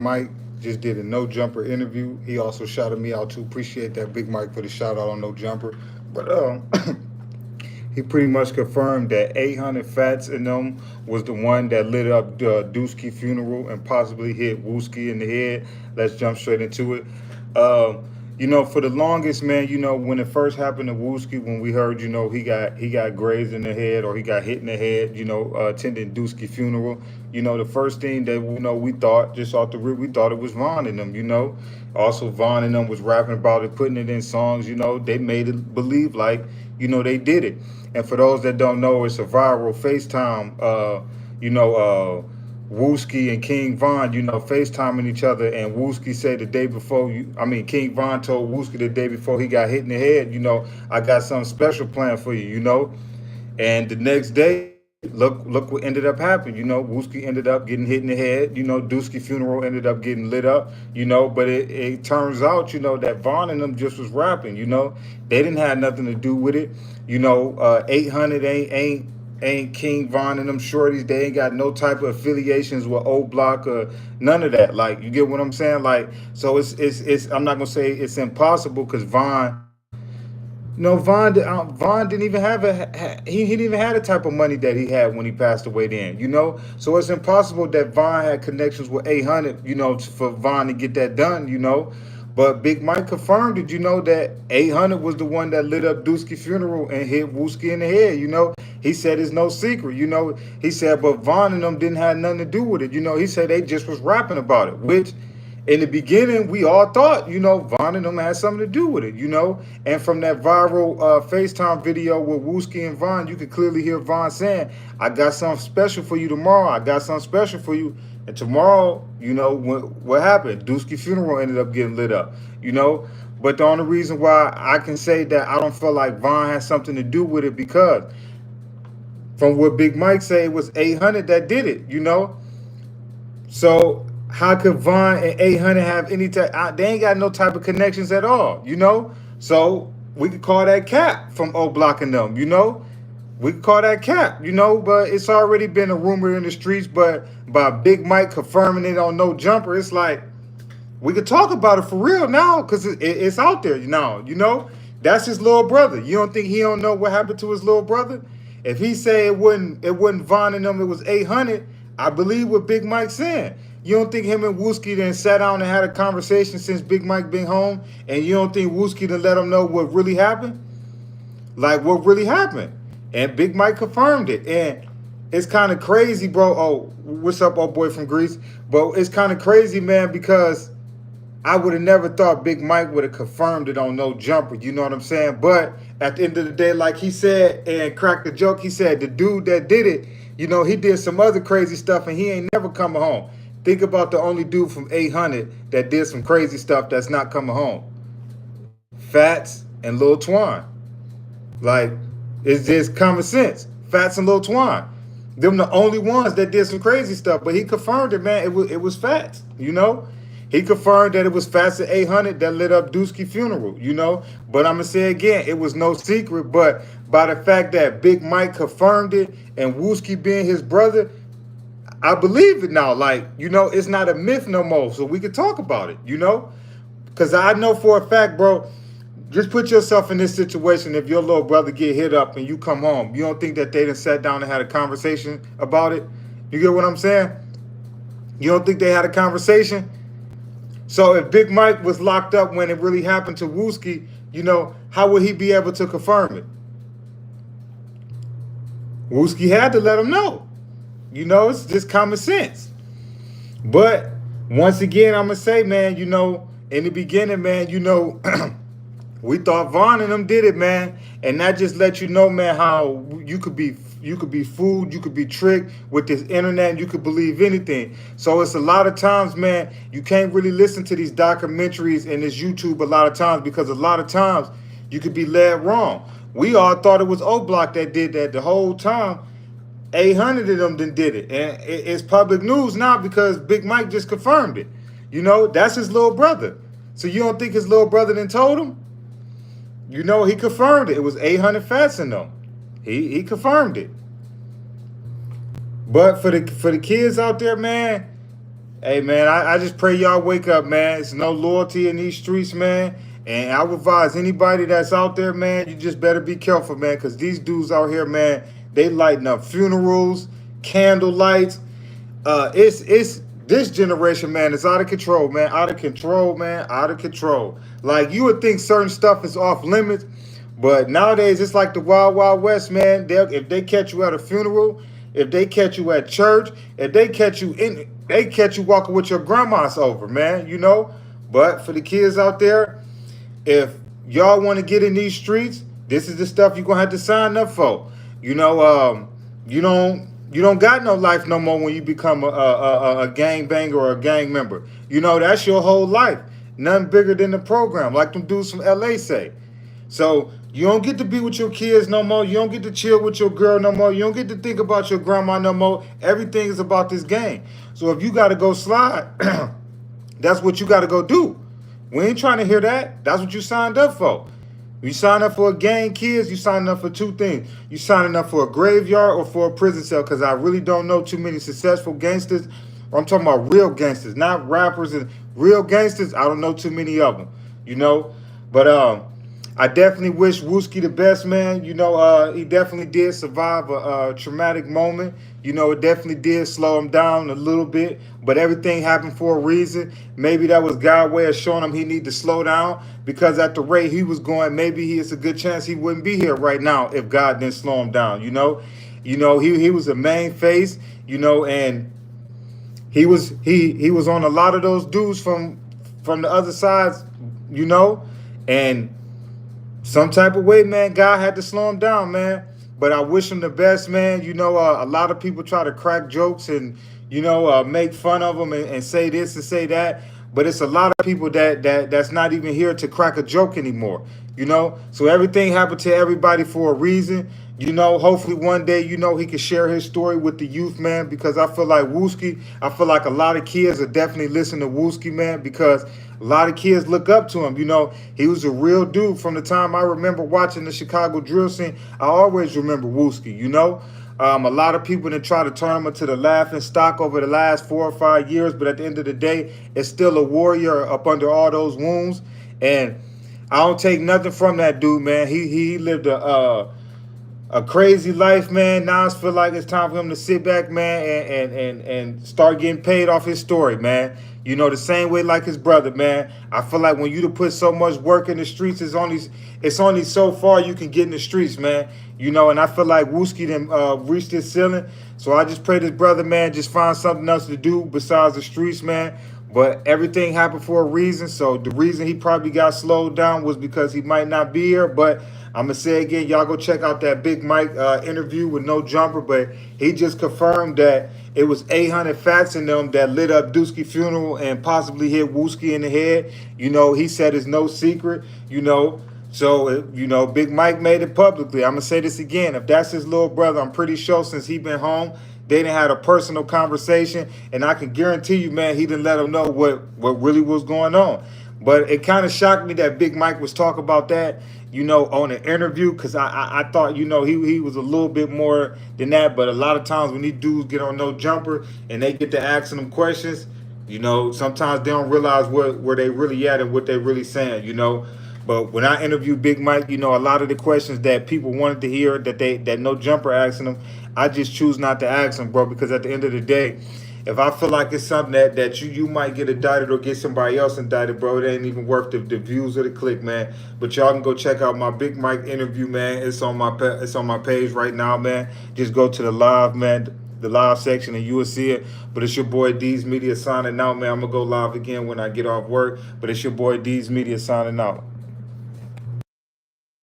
Mike just did a no jumper interview. He also shouted me out too. Appreciate that, Big Mike, for the shout out on no jumper. But he pretty much confirmed that 800 Fatz in them was the one that lit up the Dooski funeral and possibly hit Wooski in the head. Let's jump straight into it. For the longest, man, when it first happened to Wooski, when we heard, he got grazed in the head or he got hit in the head, attending Dooski funeral, the first thing that we thought, just off the rip, we thought it was Von and them. Also, Von and them was rapping about it, putting it in songs. They made it believe like, they did it. And for those that don't know, it's a viral FaceTime. Wooski and King Von, FaceTiming each other, and Wooski said the day before, King Von told Wooski the day before he got hit in the head, I got something special planned for you. And the next day, look what ended up happening. Wooski ended up getting hit in the head. Dooski funeral ended up getting lit up. But it turns out, that Von and them just was rapping. They didn't have nothing to do with it. 800 ain't King Von and them shorties. They ain't got no type of affiliations with O Block or none of that. Like, you get what I'm saying? Like, so it's I'm not gonna say it's impossible because Von. No, Von didn't even have he didn't even have the type of money that he had when he passed away then, So it's impossible that Von had connections with 800, for Von to get that done. But Big Mike confirmed it, that 800 was the one that lit up Dooski funeral and hit Wooski in the head, He said it's no secret, He said, but Von and them didn't have nothing to do with it, He said they just was rapping about it, which in the beginning, we all thought, Von and them had something to do with it, And from that viral FaceTime video with Wooski and Von, you could clearly hear Von saying, I got something special for you tomorrow. I got something special for you. And tomorrow, what happened? Dooski funeral ended up getting lit up, But the only reason why I can say that I don't feel like Von has something to do with it because from what Big Mike said, it was 800 that did it, So how could Von and 800 have any type? They ain't got no type of connections at all, So we could call that cap from O Block and them, We could call that cap, But it's already been a rumor in the streets. But by Big Mike confirming it on No Jumper, it's like we could talk about it for real now because it's out there now, That's his little brother. You don't think he don't know what happened to his little brother? If he say it wasn't Von and them, it was 800. I believe what Big Mike's saying. You don't think him and Wooski then sat down and had a conversation since Big Mike been home, and you don't think Wooski done let him know what really happened? Like, what really happened? And Big Mike confirmed it. And it's kind of crazy, bro. Oh, what's up, old boy from Greece? But it's kind of crazy, man, because I would have never thought Big Mike would have confirmed it on No Jumper. You know what I'm saying? But at the end of the day, like he said and cracked the joke, he said the dude that did it, he did some other crazy stuff and he ain't never coming home. Think about the only dude from 800 that did some crazy stuff that's not coming home. Fatz and Lil Twine. Like, it's just common sense. Fatz and Lil Twine. Them the only ones that did some crazy stuff. But he confirmed it, man. It was Fatz, He confirmed that it was Fatz and 800 that lit up Dooski funeral, But I'm going to say again, it was no secret. But by the fact that Big Mike confirmed it and Wooski being his brother, I believe it now. Like, it's not a myth no more. So we can talk about it, Because I know for a fact, bro, just put yourself in this situation. If your little brother get hit up and you come home, you don't think that they done sat down and had a conversation about it? You get what I'm saying? You don't think they had a conversation? So if Big Mike was locked up when it really happened to Wooski, how would he be able to confirm it? Wooski had to let him know. It's just common sense. But once again, I'm going to say, man, in the beginning, man, we thought Von and them did it, man. And that just let you know, man, how you could be fooled, you could be tricked with this internet, and you could believe anything. So it's a lot of times, man, you can't really listen to these documentaries and this YouTube a lot of times because a lot of times you could be led wrong. We all thought it was O Block that did that the whole time. 800 of them then did it. And it's public news now because Big Mike just confirmed it. That's his little brother. So you don't think his little brother then told him? He confirmed it. It was 800 Fatz in them. He confirmed it. But for the kids out there, man, Hey man, I just pray y'all wake up, man. It's no loyalty in these streets, man. And I would advise anybody that's out there, man, you just better be careful, man, because these dudes out here, man, they lighting up funerals, candle lights. It's this generation, man, is out of control, man. Out of control, man. Out of control. Like you would think certain stuff is off limits, but nowadays it's like the Wild Wild West, man. If they catch you at a funeral, if they catch you at church, if they catch you walking with your grandma's over, man. You know. But for the kids out there, if y'all want to get in these streets, this is the stuff you're gonna have to sign up for. You know, you don't got no life no more when you become a gang banger or a gang member. You know, that's your whole life. Nothing bigger than the program, like them dudes from LA say. So you don't get to be with your kids no more. You don't get to chill with your girl no more. You don't get to think about your grandma no more. Everything is about this game. So if you got to go slide, that's what you got to go do. We ain't trying to hear that. That's what you signed up for. You sign up for a gang, kids, you signing up for two things. You signing up for a graveyard or for a prison cell, because I really don't know too many successful gangsters. I'm talking about real gangsters, not rappers and real gangsters. I don't know too many of them, you know. But I definitely wish Wooski the best, man. You know, he definitely did survive a traumatic moment. You know, it definitely did slow him down a little bit, but everything happened for a reason. Maybe that was God's way of showing him he need to slow down, because at the rate he was going, maybe it's a good chance he wouldn't be here right now if God didn't slow him down, you know. He was a main face, you know, and he was on a lot of those dudes from the other sides, you know, and some type of way, man, God had to slow him down, man. But I wish him the best, man. You know, a lot of people try to crack jokes and, you know, make fun of him and say this and say that. But it's a lot of people that's not even here to crack a joke anymore, you know. So everything happened to everybody for a reason. You know, hopefully one day, you know, he can share his story with the youth, man, because I feel like Wooski, I feel like a lot of kids are definitely listening to Wooski, man, because a lot of kids look up to him. You know, he was a real dude from the time I remember watching the Chicago drill scene. I always remember Wooski, you know. A lot of people that try to turn him into the laughing stock over the last 4 or 5 years, but at the end of the day, it's still a warrior up under all those wounds. And I don't take nothing from that dude, man. He lived a crazy life, man. Now I feel like it's time for him to sit back, man, and start getting paid off his story, man. You know, the same way like his brother, man. I feel like when you to put so much work in the streets, it's only so far you can get in the streets, man. You know, and I feel like Wooski done reached his ceiling. So I just pray this brother, man, just find something else to do besides the streets, man. But everything happened for a reason. So the reason he probably got slowed down was because he might not be here. But I'm going to say again, y'all go check out that Big Mike interview with No Jumper. But he just confirmed that it was 800 Fatz in them that lit up Dooski funeral and possibly hit Wooski in the head. You know, he said it's no secret, you know. So, you know, Big Mike made it publicly. I'm going to say this again. If that's his little brother, I'm pretty sure since he been home, they done had a personal conversation. And I can guarantee you, man, he didn't let him know what really was going on. But it kind of shocked me that Big Mike was talking about that, you know, on an interview, because I thought, you know, he was a little bit more than that. But a lot of times when these dudes get on No Jumper and they get to asking them questions, you know, sometimes they don't realize where they really at and what they really saying, you know. But when I interviewed Big Mike, you know, a lot of the questions that people wanted to hear that No Jumper asking them, I just choose not to ask them, bro, because at the end of the day, if I feel like it's something that you might get indicted or get somebody else indicted, bro, it ain't even worth the views or the click, man. But y'all can go check out my Big Mike interview, man. It's on my page right now, man. Just go to the live, man, the live section, and you will see it. But it's your boy D's Media signing out, man. I'm gonna go live again when I get off work. But it's your boy D's Media signing out.